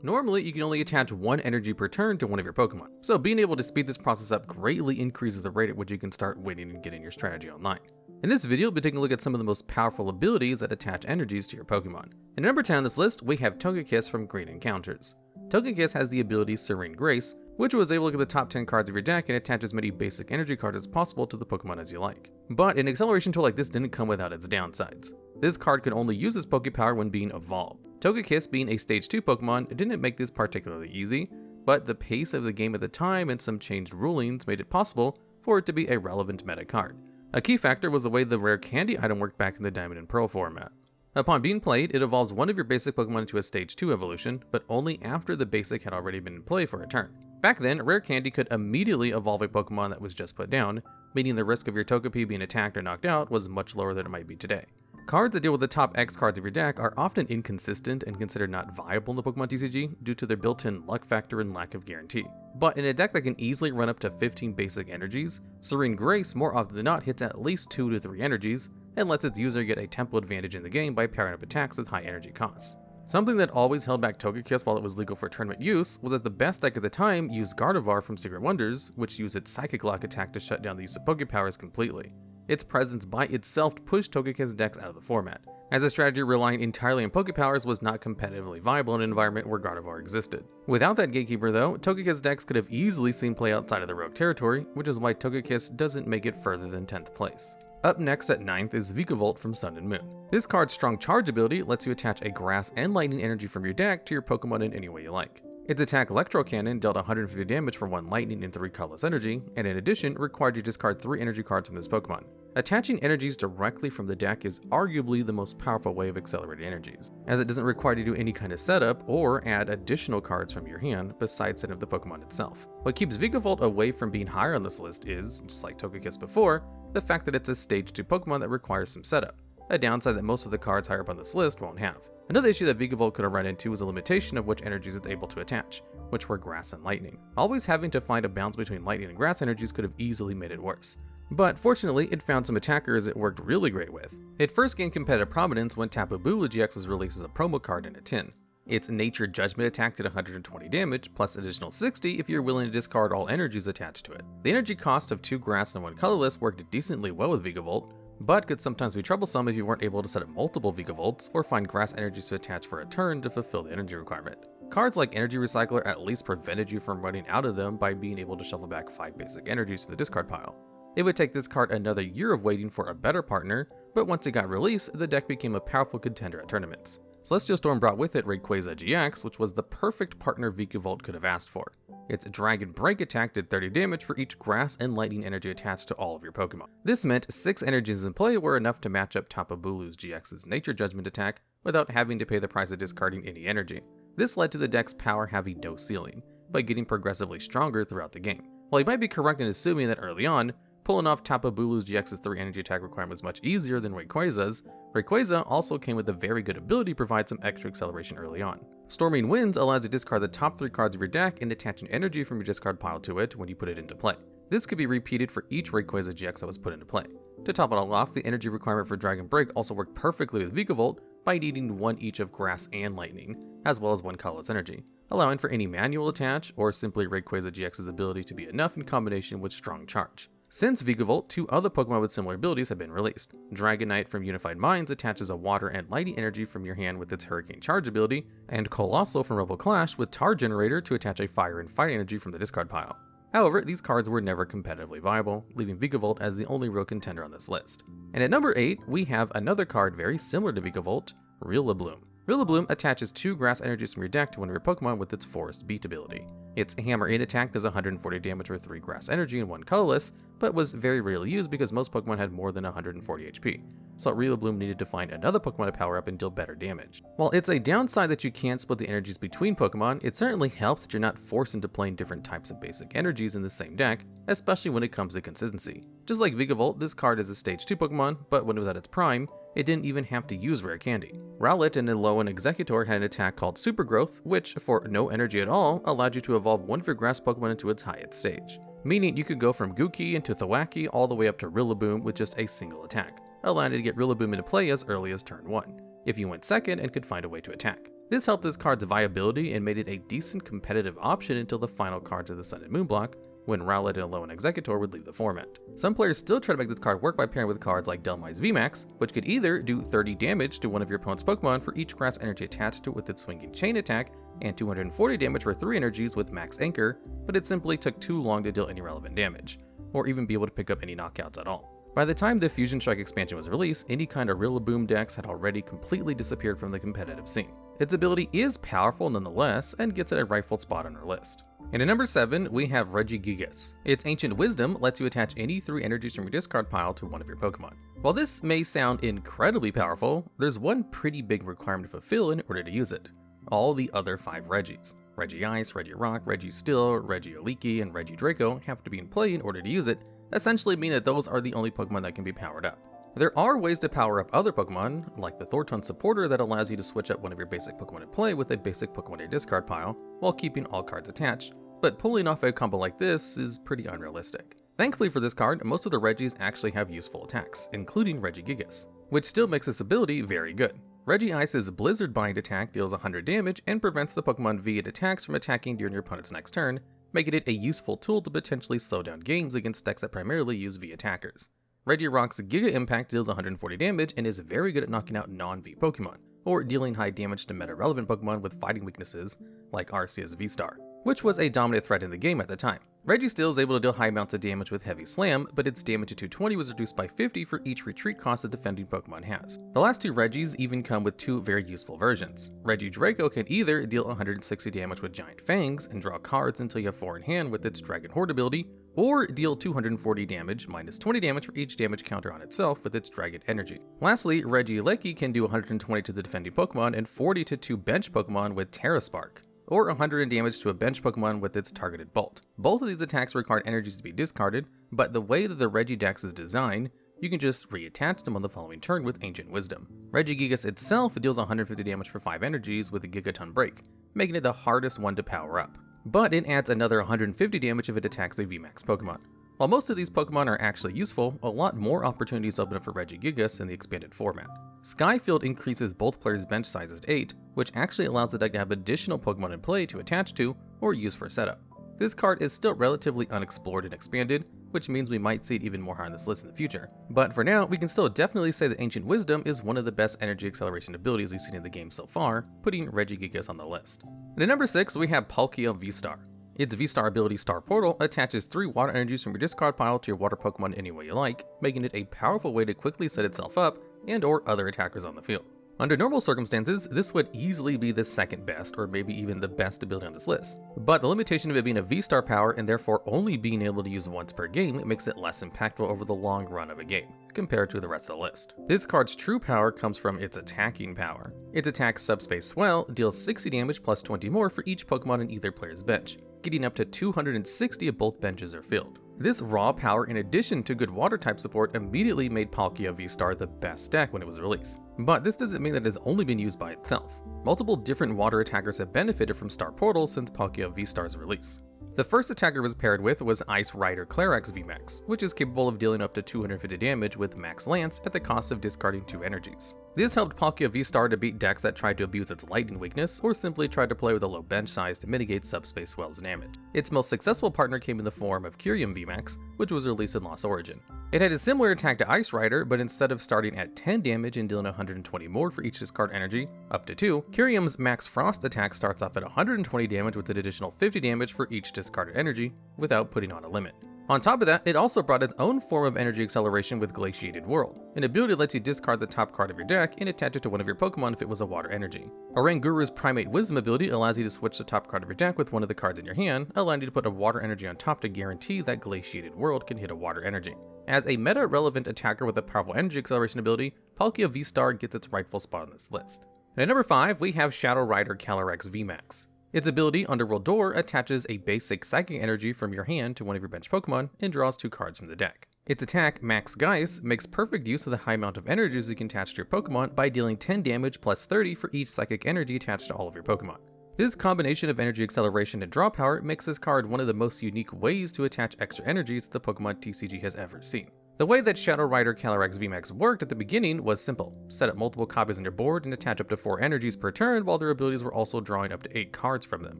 Normally, you can only attach one energy per turn to one of your Pokemon, so being able to speed this process up greatly increases the rate at which you can start winning and getting your strategy online. In this video, we'll be taking a look at some of the most powerful abilities that attach energies to your Pokemon. And at number 10 on this list, we have Togekiss from Green Encounters. Togekiss has the ability Serene Grace, which was able to look at the top 10 cards of your deck and attach as many basic energy cards as possible to the Pokemon as you like. But an acceleration tool like this didn't come without its downsides. This card could only use its Pokepower when being evolved. Togekiss being a Stage 2 Pokemon didn't make this particularly easy, but the pace of the game at the time and some changed rulings made it possible for it to be a relevant meta card. A key factor was the way the rare candy item worked back in the Diamond and Pearl format. Upon being played, it evolves one of your basic Pokemon into a Stage 2 evolution, but only after the basic had already been in play for a turn. Back then, rare candy could immediately evolve a Pokemon that was just put down, meaning the risk of your Togepi being attacked or knocked out was much lower than it might be today. Cards that deal with the top X cards of your deck are often inconsistent and considered not viable in the Pokemon TCG due to their built-in luck factor and lack of guarantee. But in a deck that can easily run up to 15 basic energies, Serene Grace more often than not hits at least 2 to 3 energies and lets its user get a tempo advantage in the game by pairing up attacks with high energy costs. Something that always held back Togekiss while it was legal for tournament use was that the best deck at the time used Gardevoir from Secret Wonders, which used its Psychic Lock attack to shut down the use of Pokepowers completely. Its presence by itself pushed Togekiss decks out of the format, as a strategy relying entirely on Pokepowers was not competitively viable in an environment where Gardevoir existed. Without that gatekeeper though, Togekiss decks could have easily seen play outside of the rogue territory, which is why Togekiss doesn't make it further than 10th place. Up next at 9th is Vikavolot from Sun and Moon. This card's strong charge ability lets you attach a grass and lightning energy from your deck to your Pokemon in any way you like. Its attack Electro Cannon dealt 150 damage for 1 lightning and 3 colorless energy, and in addition required you to discard 3 energy cards from this Pokemon. Attaching energies directly from the deck is arguably the most powerful way of accelerating energies, as it doesn't require you to do any kind of setup or add additional cards from your hand besides setting up the Pokemon itself. What keeps Vikavolot away from being higher on this list is, just like Togekiss before, the fact that it's a Stage 2 Pokemon that requires some setup, a downside that most of the cards higher up on this list won't have. Another issue that Vikavolot could have run into was a limitation of which energies it's able to attach, which were grass and lightning. Always having to find a balance between lightning and grass energies could have easily made it worse. But fortunately, it found some attackers it worked really great with. It first gained competitive prominence when Tapu Bulu GX was released as a promo card in a tin. Its Nature Judgment attack did 120 damage, plus additional 60 if you're willing to discard all energies attached to it. The energy cost of 2 grass and 1 colorless worked decently well with Vikavolot, but could sometimes be troublesome if you weren't able to set up multiple Vikavolts or find grass energies to attach for a turn to fulfill the energy requirement. Cards like Energy Recycler at least prevented you from running out of them by being able to shuffle back 5 basic energies from the discard pile. It would take this card another year of waiting for a better partner, but once it got released, the deck became a powerful contender at tournaments. Celestial Storm brought with it Rayquaza GX, which was the perfect partner Vikavolot could have asked for. Its Dragon Break attack did 30 damage for each grass and lightning energy attached to all of your Pokemon. This meant 6 energies in play were enough to match up Tapu Bulu GX's Nature Judgment attack without having to pay the price of discarding any energy. This led to the deck's power having no ceiling, but getting progressively stronger throughout the game. While you might be correct in assuming that early on, pulling off Tapu Bulu GX's 3 energy attack requirement was much easier than Rayquaza's, Rayquaza also came with a very good ability to provide some extra acceleration early on. Storming Winds allows you to discard the top 3 cards of your deck and attach an energy from your discard pile to it when you put it into play. This could be repeated for each Rayquaza GX that was put into play. To top it all off, the energy requirement for Dragon Break also worked perfectly with Vikavolot by needing 1 each of Grass and Lightning, as well as 1 colorless energy, allowing for any manual attach or simply Rayquaza GX's ability to be enough in combination with Strong Charge. Since Vikavolot, 2 other Pokemon with similar abilities have been released. Dragonite from Unified Minds attaches a water and lightning energy from your hand with its Hurricane Charge ability, and Colossal from Rebel Clash with Tar Generator to attach a fire and fight energy from the discard pile. However, these cards were never competitively viable, leaving Vikavolot as the only real contender on this list. And at number 8, we have another card very similar to Vikavolot, Rillaboom. Rillaboom attaches 2 grass energies from your deck to one of your Pokemon with its Forest Beat ability. Its Hammer In attack does 140 damage for 3 grass energy and 1 colorless, but was very rarely used because most Pokemon had more than 140 HP, so Rillaboom needed to find another Pokemon to power up and deal better damage. While it's a downside that you can't split the energies between Pokemon, it certainly helps that you're not forced into playing different types of basic energies in the same deck, especially when it comes to consistency. Just like Vikavolot, this card is a Stage 2 Pokemon, but when it was at its prime, it didn't even have to use Rare Candy. Rowlet and Alolan Exeggutor had an attack called Super Growth, which, for no energy at all, allowed you to evolve one of your grass Pokemon into its highest stage. Meaning you could go from Gookie into Thwackey all the way up to Rillaboom with just a single attack, allowing you to get Rillaboom into play as early as turn 1, if you went second and could find a way to attack. This helped this card's viability and made it a decent competitive option until the final cards of the Sun and Moon block, when Rowlet and Alolan Exeggutor would leave the format. Some players still try to make this card work by pairing with cards like Delmai's VMAX, which could either do 30 damage to one of your opponent's Pokemon for each grass energy attached to it with its swinging chain attack, and 240 damage for 3 energies with Max Anchor, but it simply took too long to deal any relevant damage, or even be able to pick up any knockouts at all. By the time the Fusion Strike expansion was released, any kind of Rillaboom decks had already completely disappeared from the competitive scene. Its ability is powerful nonetheless, and gets it a rightful spot on our list. And at number 7, we have Regigigas. Its Ancient Wisdom lets you attach any 3 energies from your discard pile to one of your Pokemon. While this may sound incredibly powerful, there's one pretty big requirement to fulfill in order to use it. All the other 5 Regis. Regice, Regirock, Registeel, Regieleki, and Regidrago have to be in play in order to use it, essentially meaning that those are the only Pokemon that can be powered up. There are ways to power up other Pokemon, like the Thornton Supporter that allows you to switch up one of your basic Pokemon in play with a basic Pokemon in your discard pile, while keeping all cards attached, but pulling off a combo like this is pretty unrealistic. Thankfully for this card, most of the Regis actually have useful attacks, including Regigigas, which still makes this ability very good. Regice's Blizzard Bind attack deals 100 damage and prevents the Pokemon V it attacks from attacking during your opponent's next turn, making it a useful tool to potentially slow down games against decks that primarily use V attackers. Regirock's Giga Impact deals 140 damage and is very good at knocking out non-V Pokemon, or dealing high damage to meta-relevant Pokemon with fighting weaknesses like Arceops VSTAR, which was a dominant threat in the game at the time. Registeel is able to deal high amounts of damage with Heavy Slam, but its damage to 220 was reduced by 50 for each retreat cost a defending Pokemon has. The last 2 Regis even come with 2 very useful versions. Regidrago can either deal 160 damage with Giant Fangs and draw cards until you have 4 in hand with its Dragon Horde ability, or deal 240 damage minus 20 damage for each damage counter on itself with its Dragon Energy. Lastly, Regieleki can do 120 to the defending Pokemon and 40 to 2 bench Pokemon with Terra Spark, or 100 in damage to a bench Pokemon with its targeted bolt. Both of these attacks require energies to be discarded, but the way that the Regidex is designed, you can just reattach them on the following turn with Ancient Wisdom. Regigigas itself deals 150 damage for 5 energies with a Gigaton Break, making it the hardest one to power up, but it adds another 150 damage if it attacks a VMAX Pokemon. While most of these Pokemon are actually useful, a lot more opportunities open up for Regigigas in the expanded format. Skyfield increases both players' bench sizes to 8, which actually allows the deck to have additional Pokemon in play to attach to or use for setup. This card is still relatively unexplored and expanded, which means we might see it even more high on this list in the future. But for now, we can still definitely say that Ancient Wisdom is one of the best energy acceleration abilities we've seen in the game so far, putting Regigigas on the list. And at number 6, we have Palkia VSTAR. Its VSTAR ability Star Portal attaches 3 water energies from your discard pile to your water Pokemon any way you like, making it a powerful way to quickly set itself up and or other attackers on the field. Under normal circumstances, this would easily be the second best or maybe even the best ability on this list, but the limitation of it being a V-Star power and therefore only being able to use once per game makes it less impactful over the long run of a game, compared to the rest of the list. This card's true power comes from its attacking power. Its attack Subspace Swell deals 60 damage plus 20 more for each Pokemon in either player's bench, getting up to 260 if both benches are filled. This raw power in addition to good water type support immediately made Palkia V-Star the best deck when it was released. But this doesn't mean that it has only been used by itself. Multiple different water attackers have benefited from Star Portal since Palkia V-Star's release. The first attacker it was paired with was Ice Rider Calyrex VMAX, which is capable of dealing up to 250 damage with Max Lance at the cost of discarding 2 energies. This helped Palkia V-Star to beat decks that tried to abuse its lightning weakness or simply tried to play with a low bench size to mitigate Subspace Swell's damage. Its most successful partner came in the form of Kyurem VMAX, which was released in Lost Origin. It had a similar attack to Ice Rider, but instead of starting at 10 damage and dealing 120 more for each discard energy, up to 2, Kyurem's Max Frost attack starts off at 120 damage with an additional 50 damage for each discarded energy, without putting on a limit. On top of that, it also brought its own form of energy acceleration with Glaciated World, an ability that lets you discard the top card of your deck and attach it to one of your Pokemon if it was a water energy. Oranguru's Primate Wisdom ability allows you to switch the top card of your deck with one of the cards in your hand, allowing you to put a water energy on top to guarantee that Glaciated World can hit a water energy. As a meta-relevant attacker with a powerful energy acceleration ability, Palkia V-Star gets its rightful spot on this list. And at number 5, we have Shadow Rider Calyrex VMAX. Its ability, Underworld Door, attaches a basic Psychic Energy from your hand to one of your bench Pokemon and draws 2 cards from the deck. Its attack, Max Geist, makes perfect use of the high amount of energies you can attach to your Pokemon by dealing 10 damage plus 30 for each Psychic Energy attached to all of your Pokemon. This combination of energy acceleration and draw power makes this card one of the most unique ways to attach extra energies that the Pokemon TCG has ever seen. The way that Shadow Rider Calyrex VMAX worked at the beginning was simple. Set up multiple copies on your board and attach up to 4 energies per turn, while their abilities were also drawing up to 8 cards from them.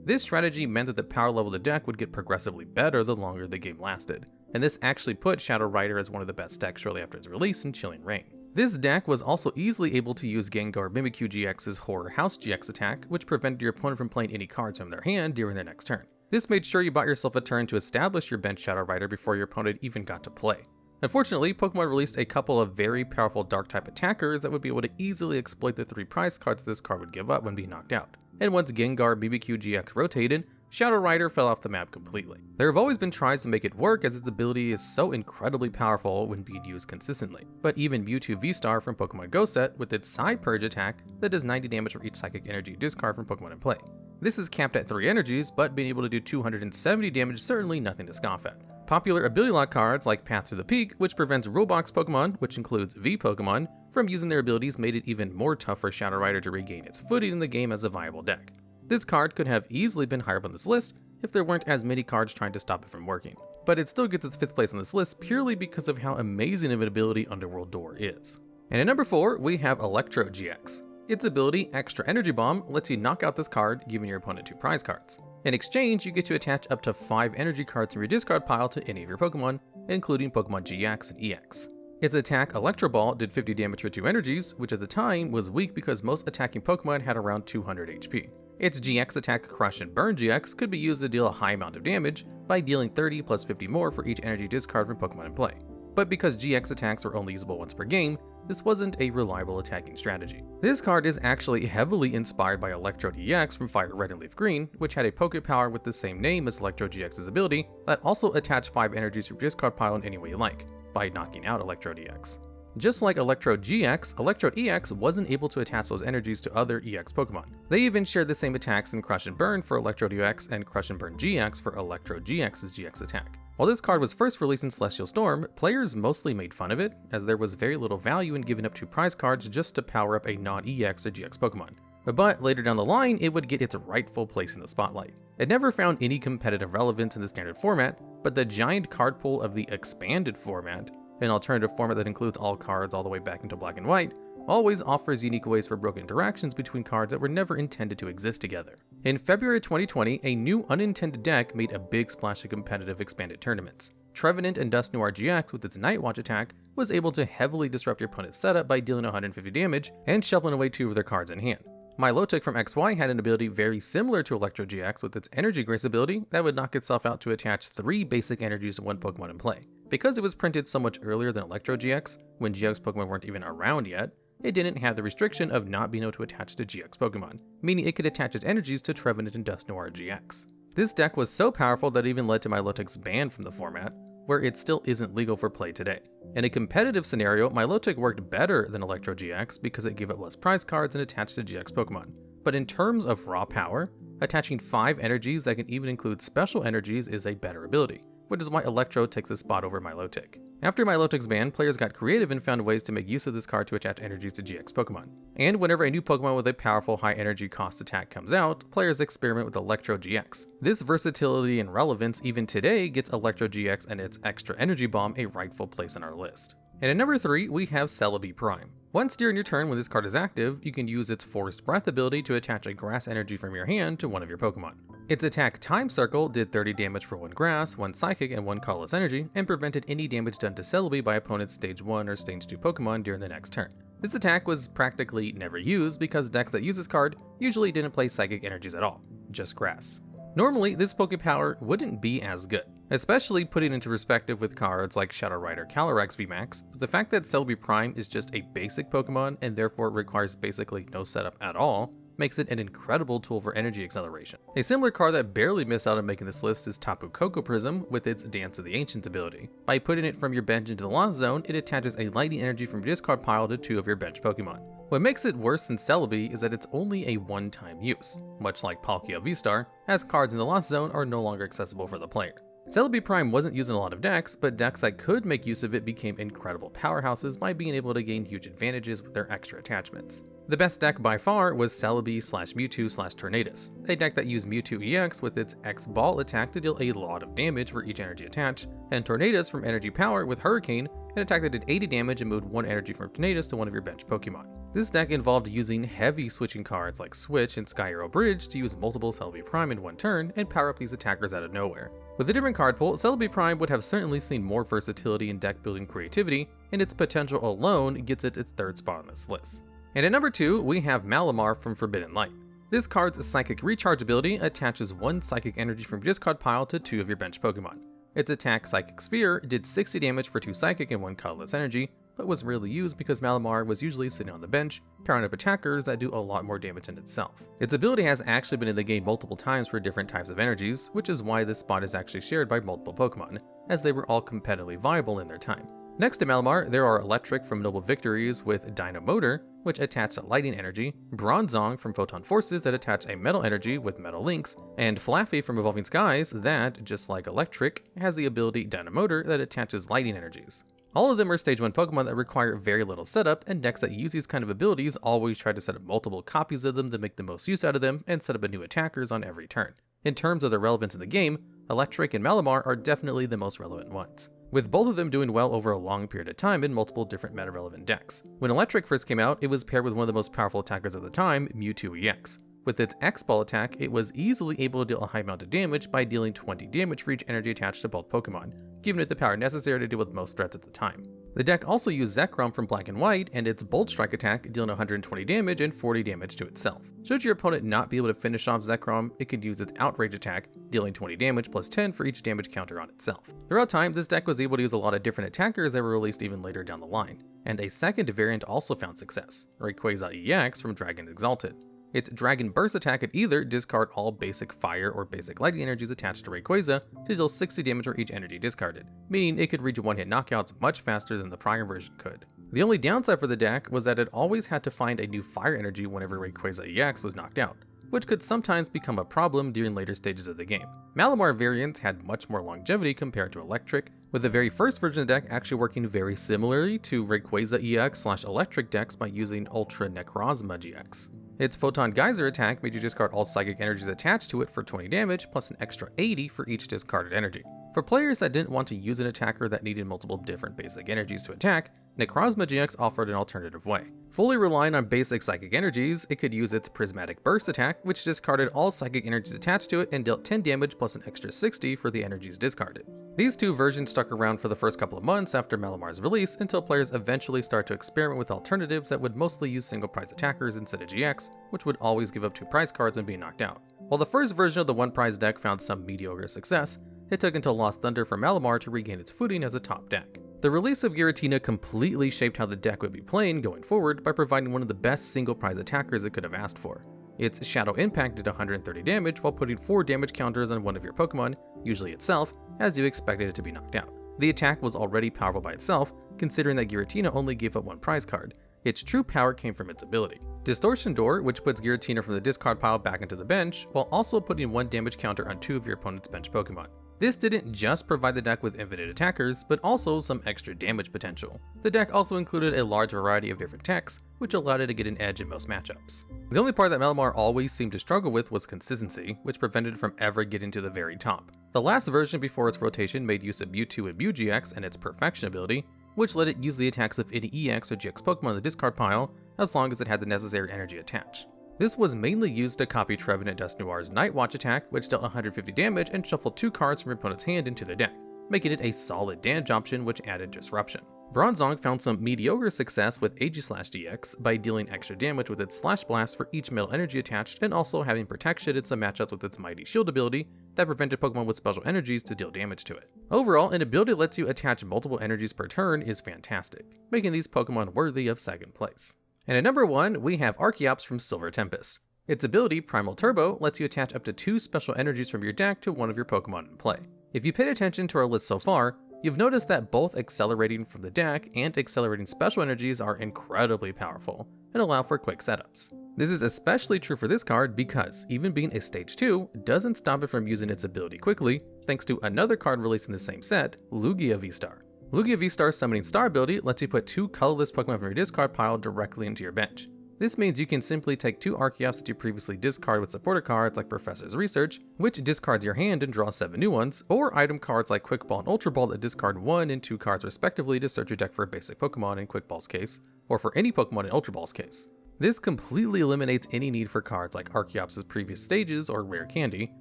This strategy meant that the power level of the deck would get progressively better the longer the game lasted, and this actually put Shadow Rider as one of the best decks shortly after its release in Chilling Reign. This deck was also easily able to use Gengar Mimikyu GX's Horror House GX attack, which prevented your opponent from playing any cards from their hand during their next turn. This made sure you bought yourself a turn to establish your bench Shadow Rider before your opponent even got to play. Unfortunately, Pokemon released a couple of very powerful Dark-type attackers that would be able to easily exploit the 3 prize cards this card would give up when being knocked out. And once Gengar Mimikyu GX rotated, Shadow Rider fell off the map completely. There have always been tries to make it work as its ability is so incredibly powerful when being used consistently. But even Mewtwo VSTAR from Pokemon Go Set with its Side Purge attack that does 90 damage for each psychic energy discard from Pokemon in play. This is capped at 3 energies, but being able to do 270 damage is certainly nothing to scoff at. Popular ability lock cards like Path to the Peak, which prevents Roblox Pokemon, which includes V Pokemon, from using their abilities, made it even more tough for Shadow Rider to regain its footing in the game as a viable deck. This card could have easily been higher up on this list if there weren't as many cards trying to stop it from working, but it still gets its 5th place on this list purely because of how amazing of an ability Underworld Door is. And at number 4, we have Electrode GX. Its ability, Extra Energy Bomb, lets you knock out this card, giving your opponent 2 prize cards. In exchange, you get to attach up to 5 energy cards from your discard pile to any of your Pokemon, including Pokemon GX and EX. Its attack, Electro Ball, did 50 damage for 2 energies, which at the time was weak because most attacking Pokemon had around 200 HP. Its GX attack, Crush and Burn GX, could be used to deal a high amount of damage by dealing 30 plus 50 more for each energy discard from Pokemon in play. But because GX attacks were only usable once per game, this wasn't a reliable attacking strategy. This card is actually heavily inspired by Electrode EX from Fire Red and Leaf Green, which had a Poké Power with the same name as Electrode GX's ability that also attached 5 energies from your discard pile in any way you like, by knocking out Electrode EX. Just like Electrode GX, Electrode EX wasn't able to attach those energies to other EX Pokemon. They even shared the same attacks in Crush and Burn for Electrode EX and Crush and Burn GX for Electrode GX's GX attack. While this card was first released in Celestial Storm, players mostly made fun of it, as there was very little value in giving up 2 prize cards just to power up a non-EX or GX Pokemon. But later down the line, it would get its rightful place in the spotlight. It never found any competitive relevance in the standard format, but the giant card pool of the expanded format, an alternative format that includes all cards all the way back into black and white, always offers unique ways for broken interactions between cards that were never intended to exist together. In February 2020, a new unintended deck made a big splash of competitive expanded tournaments. Trevenant and Dust Noir GX with its Night Watch attack was able to heavily disrupt your opponent's setup by dealing 150 damage and shuffling away 2 of their cards in hand. Milotic from XY had an ability very similar to Electro GX with its Energy Grace ability that would knock itself out to attach 3 basic energies to 1 Pokemon in play. Because it was printed so much earlier than Electro GX, when GX Pokemon weren't even around yet, it didn't have the restriction of not being able to attach to GX Pokemon, meaning it could attach its energies to Trevenant and Dust Noir GX. This deck was so powerful that it even led to Milotic's ban from the format, where it still isn't legal for play today. In a competitive scenario, Milotic worked better than Electro GX because it gave up less prize cards and attached to GX Pokemon. But in terms of raw power, attaching 5 energies that can even include special energies is a better ability, which is why Electro takes a spot over Milotic. After Milotic's ban, players got creative and found ways to make use of this card to attach energies to GX Pokemon. And whenever a new Pokemon with a powerful high energy cost attack comes out, players experiment with Electrode GX. This versatility and relevance even today gets Electrode GX and its Extra Energy Bomb a rightful place on our list. And at number 3, we have Celebi Prime. Once during your turn when this card is active, you can use its Forest Breath ability to attach a grass energy from your hand to one of your Pokemon. Its attack Time Circle did 30 damage for 1 grass, 1 psychic, and 1 colorless energy, and prevented any damage done to Celebi by opponent's stage 1 or stage 2 Pokemon during the next turn. This attack was practically never used because decks that use this card usually didn't play psychic energies at all, just grass. Normally, this Poké Power wouldn't be as good, especially putting into perspective with cards like Shadow Rider Calyrex VMAX, but the fact that Celebi Prime is just a basic Pokemon and therefore requires basically no setup at all, makes it an incredible tool for energy acceleration. A similar card that barely missed out on making this list is Tapu Koko Prism with its Dance of the Ancients ability. By putting it from your bench into the Lost Zone, it attaches a lightning energy from your discard pile to 2 of your bench Pokemon. What makes it worse than Celebi is that it's only a one-time use, much like Palkia V-Star, as cards in the Lost Zone are no longer accessible for the player. Celebi Prime wasn't used in a lot of decks, but decks that could make use of it became incredible powerhouses by being able to gain huge advantages with their extra attachments. The best deck by far was Celebi/Mewtwo/Tornadus, a deck that used Mewtwo EX with its X-Ball attack to deal a lot of damage for each energy attached, and Tornadus from Energy Power with Hurricane an attack that did 80 damage and moved 1 energy from Tornadus to one of your bench Pokemon. This deck involved using heavy switching cards like Switch and Sky Arrow Bridge to use multiple Celebi Prime in one turn and power up these attackers out of nowhere. With a different card pool, Celebi Prime would have certainly seen more versatility and deck building creativity, and its potential alone gets it its 3rd spot on this list. And at number 2, we have Malamar from Forbidden Light. This card's Psychic Recharge ability attaches 1 Psychic Energy from your discard pile to 2 of your bench Pokemon. Its attack Psychic Sphere did 60 damage for 2 Psychic and 1 colorless energy, but was rarely used because Malamar was usually sitting on the bench, powering up attackers that do a lot more damage than itself. Its ability has actually been in the game multiple times for different types of energies, which is why this spot is actually shared by multiple Pokemon, as they were all competitively viable in their time. Next to Malamar, there are Electric from Noble Victories with Dino Motor, which attached a lightning energy, Bronzong from Photon Forces that attached a metal energy with metal links, and Flaffy from Evolving Skies that, just like Electric, has the ability Dino Motor that attaches lightning energies. All of them are Stage 1 Pokemon that require very little setup, and decks that use these kind of abilities always try to set up multiple copies of them to make the most use out of them and set up new attackers on every turn. In terms of their relevance in the game, Electric and Malamar are definitely the most relevant ones, with both of them doing well over a long period of time in multiple different meta-relevant decks. When Electric first came out, it was paired with one of the most powerful attackers at the time, Mewtwo EX. With its X-Ball attack, it was easily able to deal a high amount of damage by dealing 20 damage for each energy attached to both Pokemon, giving it the power necessary to deal with most threats at the time. The deck also used Zekrom from Black and White and its Bolt Strike attack, dealing 120 damage and 40 damage to itself. Should your opponent not be able to finish off Zekrom, it could use its Outrage attack, dealing 20 damage plus 10 for each damage counter on itself. Throughout time, this deck was able to use a lot of different attackers that were released even later down the line, and a second variant also found success, Rayquaza EX from Dragon Exalted. Its Dragon Burst attack could either discard all basic fire or basic lightning energies attached to Rayquaza to deal 60 damage for each energy discarded, meaning it could reach one-hit knockouts much faster than the prior version could. The only downside for the deck was that it always had to find a new fire energy whenever Rayquaza EX was knocked out, which could sometimes become a problem during later stages of the game. Malamar variants had much more longevity compared to Electric, with the very first version of the deck actually working very similarly to Rayquaza EX/Electric decks by using Ultra Necrozma GX. Its Photon Geyser attack made you discard all psychic energies attached to it for 20 damage, plus an extra 80 for each discarded energy. For players that didn't want to use an attacker that needed multiple different basic energies to attack, Necrozma GX offered an alternative way. Fully relying on basic psychic energies, it could use its Prismatic Burst attack, which discarded all psychic energies attached to it and dealt 10 damage plus an extra 60 for the energies discarded. These two versions stuck around for the first couple of months after Malamar's release until players eventually start to experiment with alternatives that would mostly use single prize attackers instead of GX, which would always give up 2 prize cards when being knocked out. While the first version of the 1 prize deck found some mediocre success, it took until Lost Thunder for Malamar to regain its footing as a top deck. The release of Giratina completely shaped how the deck would be playing going forward by providing one of the best single prize attackers it could have asked for. Its Shadow Impact did 130 damage while putting 4 damage counters on one of your Pokemon, usually itself, as you expected it to be knocked out. The attack was already powerful by itself, considering that Giratina only gave up 1 prize card. Its true power came from its ability. Distortion Door, which puts Giratina from the discard pile back into the bench, while also putting 1 damage counter on 2 of your opponent's bench Pokemon. This didn't just provide the deck with infinite attackers, but also some extra damage potential. The deck also included a large variety of different techs, which allowed it to get an edge in most matchups. The only part that Malamar always seemed to struggle with was consistency, which prevented it from ever getting to the very top. The last version before its rotation made use of Mewtwo and Mew GX and its Perfection ability, which let it use the attacks of any EX or GX Pokemon in the discard pile, as long as it had the necessary energy attached. This was mainly used to copy Trevenant Dusknoir's Night Watch attack, which dealt 150 damage and shuffled 2 cards from your opponent's hand into the deck, making it a solid damage option which added Disruption. Bronzong found some mediocre success with Aegislash by dealing extra damage with its Slash Blast for each metal energy attached and also having protection in some matchups with its Mighty Shield ability that prevented Pokemon with special energies to deal damage to it. Overall, an ability that lets you attach multiple energies per turn is fantastic, making these Pokemon worthy of second place. And at number 1, we have Arceops from Silver Tempest. Its ability, Primal Turbo, lets you attach up to 2 special energies from your deck to one of your Pokemon in play. If you paid attention to our list so far, you've noticed that both accelerating from the deck and accelerating special energies are incredibly powerful and allow for quick setups. This is especially true for this card because, even being a stage 2, doesn't stop it from using its ability quickly, thanks to another card released in the same set, Lugia V-Star. Lugia V-Star's Summoning Star ability lets you put 2 colorless Pokemon from your discard pile directly into your bench. This means you can simply take 2 Arceops that you previously discarded with supporter cards like Professor's Research, which discards your hand and draws 7 new ones, or item cards like Quick Ball and Ultra Ball that discard 1 and 2 cards respectively to search your deck for a basic Pokemon in Quick Ball's case, or for any Pokemon in Ultra Ball's case. This completely eliminates any need for cards like Arceops' previous stages or Rare Candy,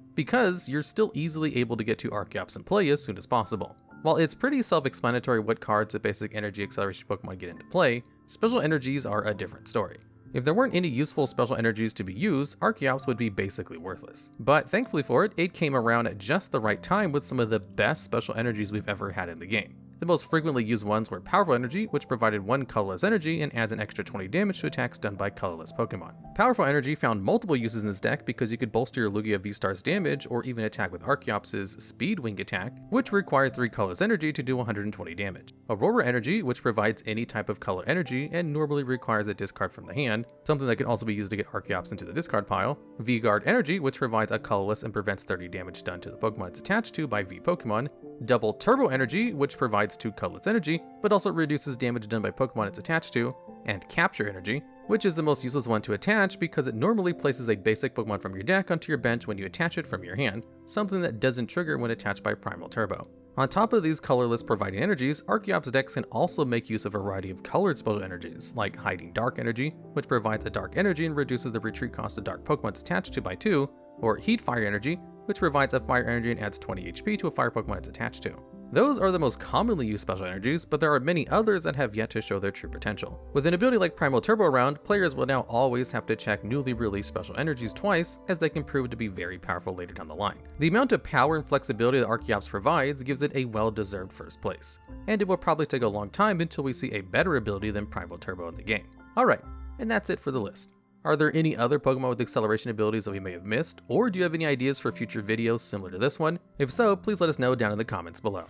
because you're still easily able to get 2 Arceops in play as soon as possible. While it's pretty self-explanatory what cards of basic energy acceleration Pokemon get into play, special energies are a different story. If there weren't any useful special energies to be used, Arceops would be basically worthless. But thankfully for it, it came around at just the right time with some of the best special energies we've ever had in the game. The most frequently used ones were Powerful Energy, which provided 1 colorless energy and adds an extra 20 damage to attacks done by colorless Pokemon. Powerful Energy found multiple uses in this deck because you could bolster your Lugia V-Star's damage or even attack with Arceops' Speed Wing attack, which required 3 colorless energy to do 120 damage. Aurora Energy, which provides any type of color energy and normally requires a discard from the hand, something that can also be used to get Arceops into the discard pile. V-Guard Energy, which provides a colorless and prevents 30 damage done to the Pokemon it's attached to by V Pokemon. Double Turbo Energy, which provides 2 colorless energy, but also reduces damage done by Pokemon it's attached to, and Capture Energy, which is the most useless one to attach because it normally places a basic Pokemon from your deck onto your bench when you attach it from your hand, something that doesn't trigger when attached by Primal Turbo. On top of these colorless providing energies, Arceops decks can also make use of a variety of colored special energies, like Hiding Dark Energy, which provides a dark energy and reduces the retreat cost of dark Pokemon it's attached to by 2, or Heat Fire Energy, which provides a fire energy and adds 20 HP to a fire Pokemon it's attached to. Those are the most commonly used special energies, but there are many others that have yet to show their true potential. With an ability like Primal Turbo around, players will now always have to check newly released special energies twice, as they can prove to be very powerful later down the line. The amount of power and flexibility that Arceops provides gives it a well-deserved first place, and it will probably take a long time until we see a better ability than Primal Turbo in the game. Alright, and that's it for the list. Are there any other Pokemon with acceleration abilities that we may have missed, or do you have any ideas for future videos similar to this one? If so, please let us know down in the comments below.